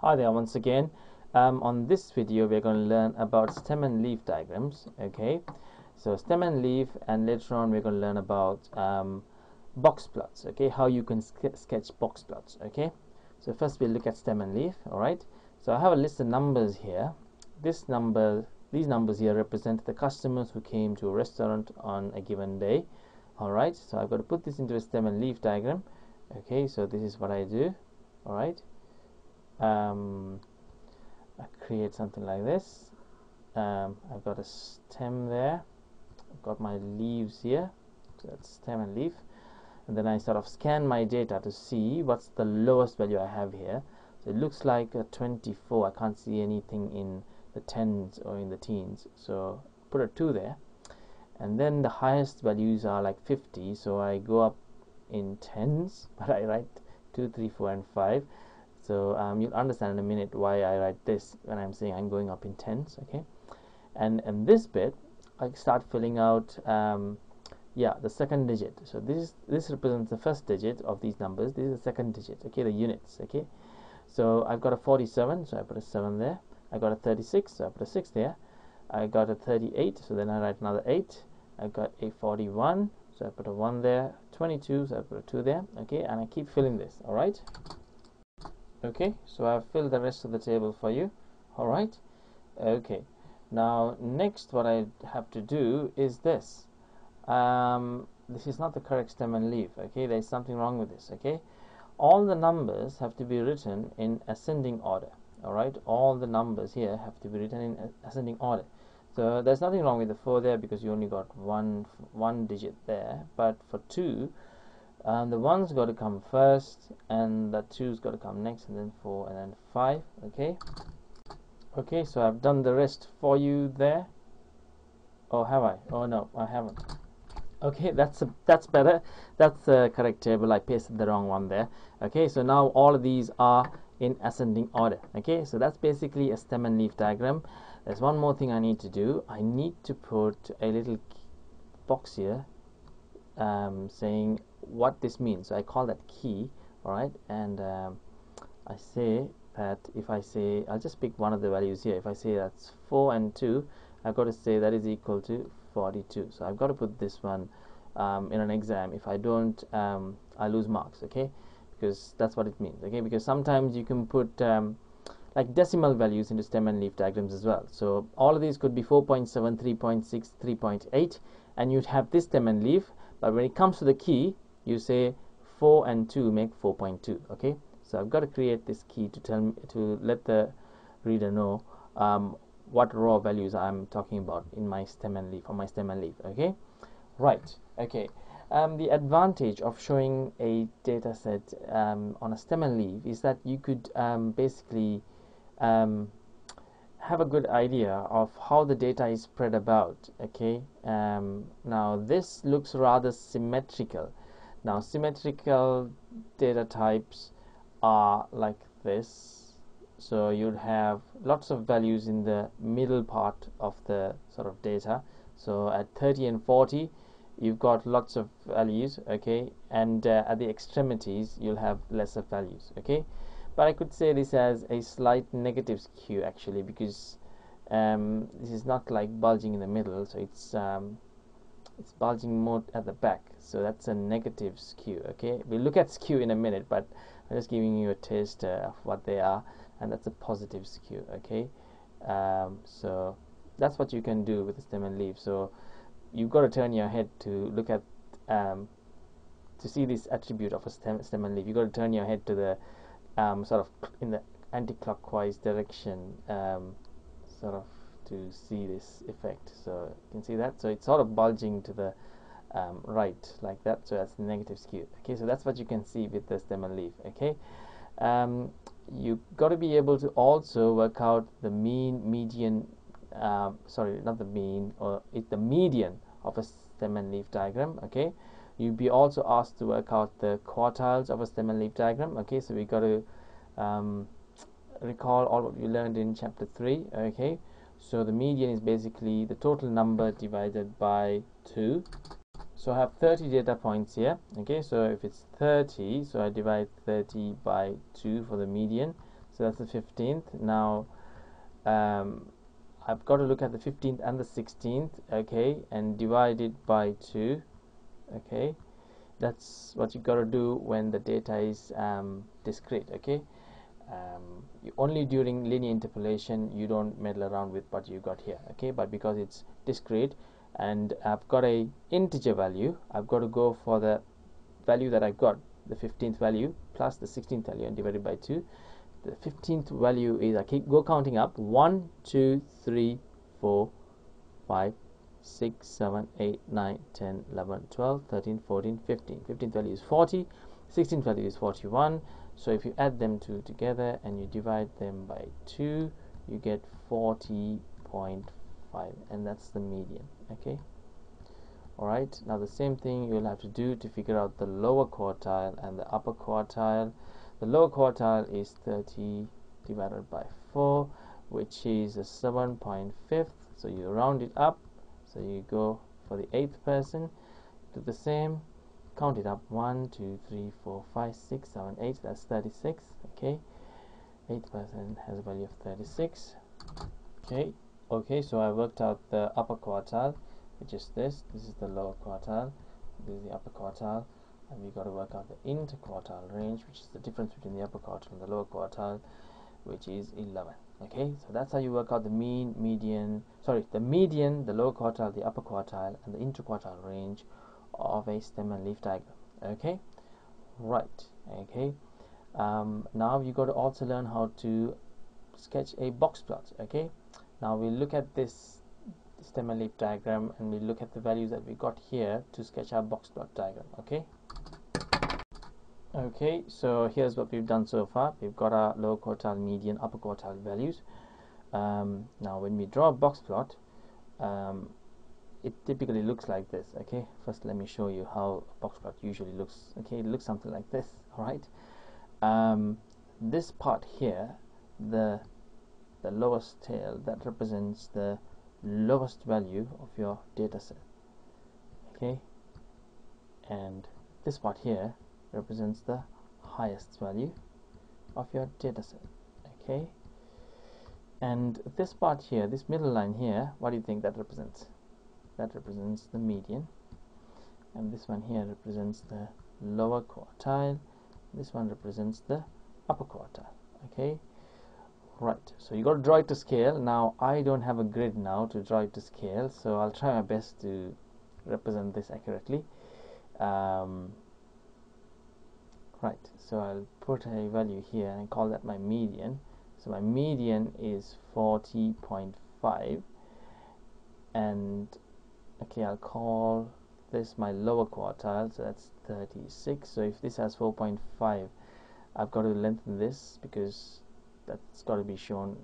Hi there once again. On this video we're going to learn about stem and leaf diagrams. Okay, so stem and leaf, and later on we're going to learn about box plots. Okay, how you can sketch box plots. Okay, so first we'll look at stem and leaf. Alright, so I have a list of numbers here. These numbers here represent the customers who came to a restaurant on a given day. Alright, so I've got to put this into a stem and leaf diagram. Okay, so this is what I do. Alright, I create something like this. I've got a stem there, I've got my leaves here, so that's stem and leaf, and then I sort of scan my data to see what's the lowest value I have here. So it looks like a 24. I can't see anything in the tens or in the teens, so put a 2 there. And then the highest values are like 50, so I go up in tens, but I write 2, 3, 4 and 5. So you'll understand in a minute why I write this when I'm saying I'm going up in tens. Okay, and this bit I start filling out the second digit. So this represents the first digit of these numbers. This is the second digit. Okay, the units. Okay, so I've got a 47, so I put a 7 there. I got a 36, so I put a 6 there. I got a 38, so then I write another 8. I got a 41, so I put a 1 there. 22, so I put a 2 there. Okay, and I keep filling this. All right. Okay, so I've filled the rest of the table for you. Alright, okay, now next what I have to do is this. This is not the correct stem and leaf. Okay, there's something wrong with this. Okay, all the numbers have to be written in ascending order. Alright, all the numbers here have to be written in ascending order. So there's nothing wrong with the 4 there because you only got one digit there, but for 2 the 1's got to come first, and the 2's got to come next, and then 4, and then 5. Okay, so I've done the rest for you there. Oh, have I? Oh no, I haven't. Okay, that's better. That's the correct table. I pasted the wrong one there. Okay, so now all of these are in ascending order. Okay, so that's basically a stem and leaf diagram. There's one more thing I need to do. I need to put a little box here saying what this means. So I call that key. Alright, and I say that if I say, I'll just pick one of the values here. If I say that's 4 and 2, I've got to say that is equal to 42. So I've got to put this one in an exam. If I don't, I lose marks. Okay, because that's what it means. Okay, because sometimes you can put like decimal values into stem and leaf diagrams as well. So all of these could be 4.7, 3.6, 3.8, and you'd have this stem and leaf. But when it comes to the key, you say 4 and 2 make 4.2. Okay, so I've got to create this key to let the reader know what raw values I'm talking about in my stem and leaf, Okay, right. Okay, the advantage of showing a data set on a stem and leaf is that you could basically have a good idea of how the data is spread about. Okay, now this looks rather symmetrical. Now symmetrical data types are like this. So you'd have lots of values in the middle part of the sort of data. So at 30 and 40 you've got lots of values. Okay, and at the extremities you'll have lesser values. Okay, but I could say this has a slight negative skew actually, because this is not like bulging in the middle, so it's bulging more at the back, so that's a negative skew. Okay, we'll look at skew in a minute, but I'm just giving you a taste of what they are, and that's a positive skew. Okay, so that's what you can do with the stem and leaf. So you've got to turn your head to look at to see this attribute of a stem and leaf. You've got to turn your head to the sort of in the anti-clockwise direction, sort of to see this effect. So you can see that. So it's sort of bulging to the right like that. So that's the negative skew. Okay, so that's what you can see with the stem and leaf. Okay, you got to be able to also work out the mean, median. Sorry, not the mean, or the median of a stem and leaf diagram. Okay, you'll be also asked to work out the quartiles of a stem and leaf diagram. Okay, so we got to recall all what we learned in chapter 3. Okay, so the median is basically the total number divided by 2. So I have 30 data points here. Okay, so if it's 30, so I divide 30 by 2 for the median. So that's the 15th. Now I've got to look at the 15th and the 16th, okay, and divide it by 2, okay. That's what you got to do when the data is discrete, okay. Only during linear interpolation you don't meddle around with what you got here, okay. But because it's discrete and I've got a integer value, I've got to go for the value that I got, the 15th value plus the 16th value, and divide it by 2. The 15th value is, I keep go counting up, 1 2 3 4 5 6 7 8 9 10 11 12 13 14 15. 15th value is 40, 16th value is 41. So if you add them two together and you divide them by 2, you get 40.5, and that's the median, okay. Alright, now the same thing you'll have to do to figure out the lower quartile and the upper quartile. The lower quartile is 30 divided by 4, which is a 7.5. So you round it up, so you go for the 8th person, do the same, count it up, 1 2 3 4 5 6 7 8, that's 36, okay. 8th person has a value of 36, okay. So I worked out the upper quartile, which is this is the lower quartile, this is the upper quartile, and we got to work out the interquartile range, which is the difference between the upper quartile and the lower quartile, which is 11, okay. So that's how you work out the median, the lower quartile, the upper quartile, and the interquartile range of a stem and leaf diagram, okay. Right, okay. Now you got to also learn how to sketch a box plot, okay. Now we look at this stem and leaf diagram and we look at the values that we got here to sketch our box plot diagram, okay. Okay, so here's what we've done so far. We've got our lower quartile, median, upper quartile values. Now when we draw a box plot, it typically looks like this, okay. First let me show you how a box plot usually looks, okay. It looks something like this, alright. This part here, the lowest tail, that represents the lowest value of your data set, okay, and this part here represents the highest value of your data set, okay. And this part here, this middle line here, what do you think that represents? That represents the median, and this one here represents the lower quartile, this one represents the upper quartile, okay. Right, so you got to draw it to scale. Now I don't have a grid now to draw it to scale, so I'll try my best to represent this accurately. Right, so I'll put a value here and call that my median. So my median is 40.5, and okay, I'll call this my lower quartile, so that's 36. So if this has 4.5, I've got to lengthen this because that's got to be shown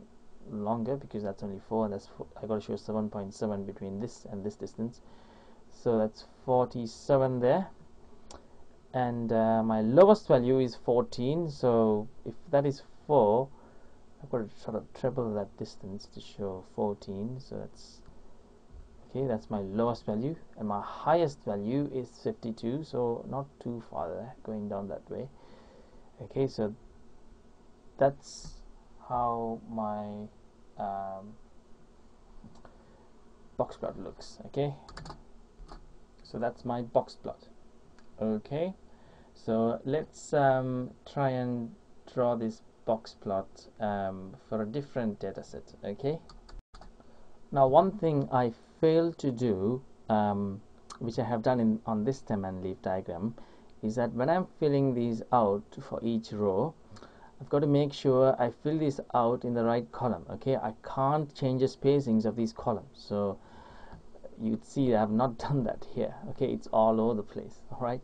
longer, because that's only 4, and that's I got to show 7.7 between this and this distance, so that's 47 there. And my lowest value is 14, so if that is 4, I've got to sort of treble that distance to show 14, so that's okay. That's my lowest value, and my highest value is 52, so not too far there, going down that way, okay. So that's how my box plot looks, okay. So that's my box plot, okay. So let's try and draw this box plot for a different data set, okay. Now one thing I failed to do, which I have done on this stem and leaf diagram, is that when I'm filling these out for each row, I've got to make sure I fill this out in the right column, okay. I can't change the spacings of these columns, so you'd see I have not done that here, okay. It's all over the place, alright.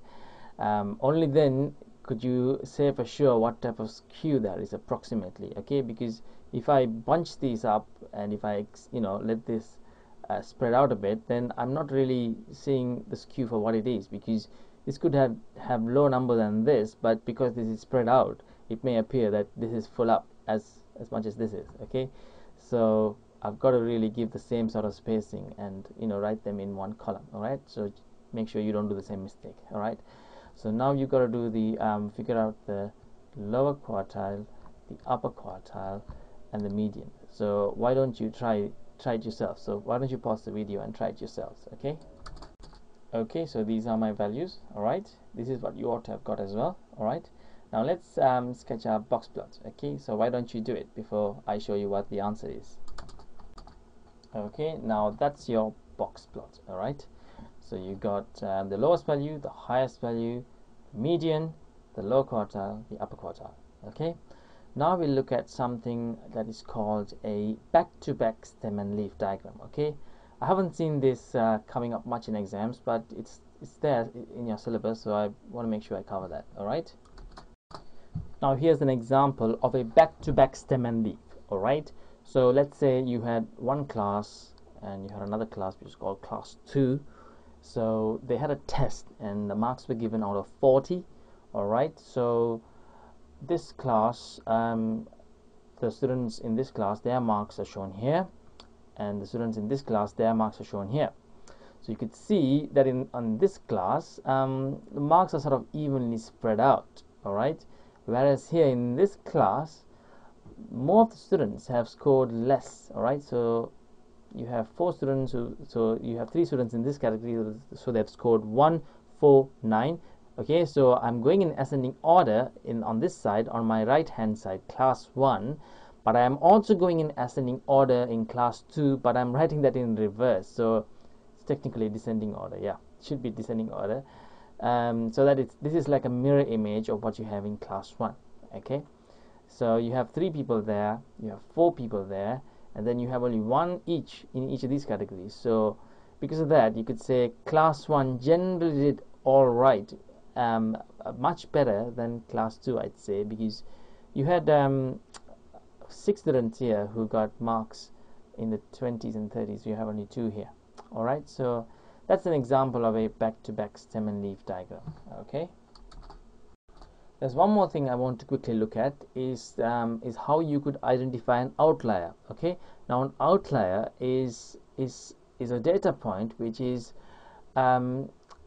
Only then could you say for sure what type of skew there is approximately, okay, because if I bunch these up and if I let this spread out a bit, then I'm not really seeing the skew for what it is, because this could have lower number than this, but because this is spread out, it may appear that this is full up as much as this is, okay. So I've got to really give the same sort of spacing and write them in one column, alright. So make sure you don't do the same mistake, alright. So now you've got to do the figure out the lower quartile, the upper quartile, and the median. So why don't you try it yourself? So why don't you pause the video and try it yourselves? Okay, so these are my values. All right, this is what you ought to have got as well. All right, now let's sketch our box plots. Okay, so why don't you do it before I show you what the answer is? Okay, now that's your box plot. All right, so you got the lowest value, the highest value, median, the low quartile, the upper quartile. Okay, now we'll look at something that is called a back-to-back stem and leaf diagram. Okay, I haven't seen this coming up much in exams, but it's there in your syllabus, so I want to make sure I cover that. All right, now here's an example of a back-to-back stem and leaf. All right, so let's say you had one class and you had another class which is called class 2. So they had a test and the marks were given out of 40. All right, so this class, the students in this class, their marks are shown here, and the students in this class, their marks are shown here. So you could see that on this class, the marks are sort of evenly spread out. All right, whereas here in this class, more of the students have scored less. All right, so you have 4 students so you have 3 students in this category, so they've scored 1, 4, 9. Okay, so I'm going in ascending order on this side, on my right hand side, class 1, but I am also going in ascending order in class 2, but I'm writing that in reverse, so it's technically descending order. Yeah, it should be descending order, so that this is like a mirror image of what you have in class 1. Okay, so you have 3 people there, you have 4 people there, and then you have only 1 each in each of these categories. So because of that, you could say class 1 generally did all right, much better than class 2, I'd say, because you had 6 students here who got marks in the 20s and 30s. You have only 2 here. All right, so that's an example of a back-to-back stem and leaf diagram. Okay, there's one more thing I want to quickly look at is how you could identify an outlier. Okay, now an outlier is a data point which is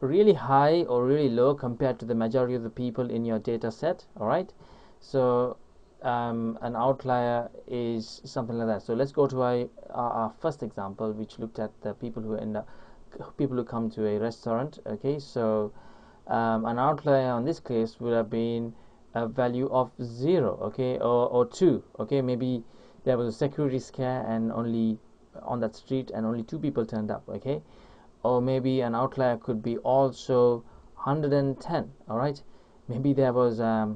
really high or really low compared to the majority of the people in your data set. All right, so an outlier is something like that. So let's go to our first example, which looked at the people who come to a restaurant. Okay, so an outlier on this case would have been a value of 0, okay, or 2. Okay, maybe there was a security scare and only on that street and only 2 people turned up. Okay, or maybe an outlier could be also 110. All right, maybe there was a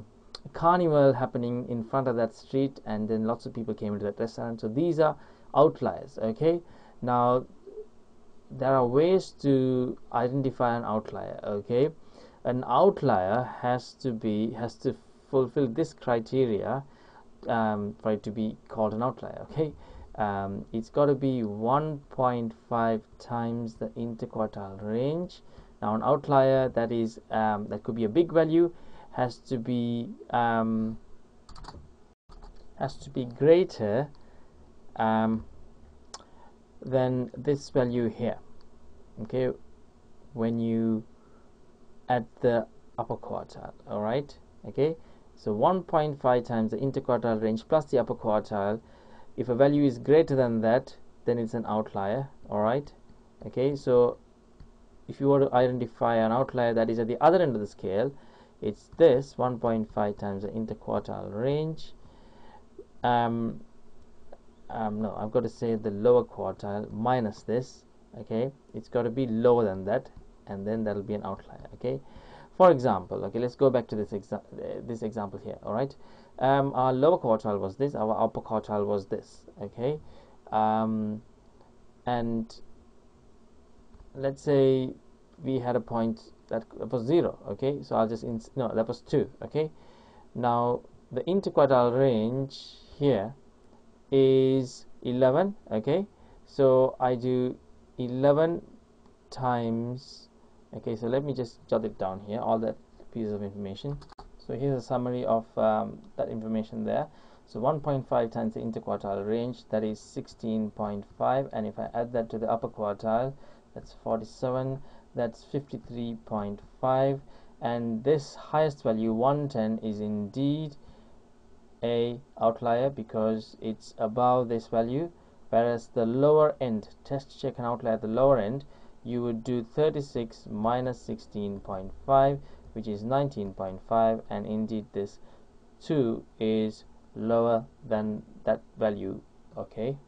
carnival happening in front of that street and then lots of people came into that restaurant. So these are outliers. Okay, now there are ways to identify an outlier. Okay, an outlier has to fulfill this criteria for it to be called an outlier. Okay, it's got to be 1.5 times the interquartile range. Now an outlier that could be a big value has to be greater than this value here. Okay, when you at the upper quartile. All right, okay, so 1.5 times the interquartile range plus the upper quartile. If a value is greater than that, then it's an outlier. All right, okay, so if you were to identify an outlier that is at the other end of the scale, it's this 1.5 times the interquartile range. No, I've got to say the lower quartile minus this. Okay, it's got to be lower than that, and then that'll be an outlier. Okay, for example, okay, let's go back to this example here. All right, our lower quartile was this, our upper quartile was this. Okay, and let's say we had a point that was 0. Okay, so I'll just no, that was 2. Okay, now the interquartile range here is 11. Okay, so I do 11 times. Okay, so let me just jot it down here, all that pieces of information. So here's a summary of that information there. So 1.5 times the interquartile range, that is 16.5, and if I add that to the upper quartile, that's 47, that's 53.5, and this highest value 110 is indeed a outlier because it's above this value, whereas the lower end, test check an outlier at the lower end, you would do 36 minus 16.5, which is 19.5, and indeed this 2 is lower than that value. Okay,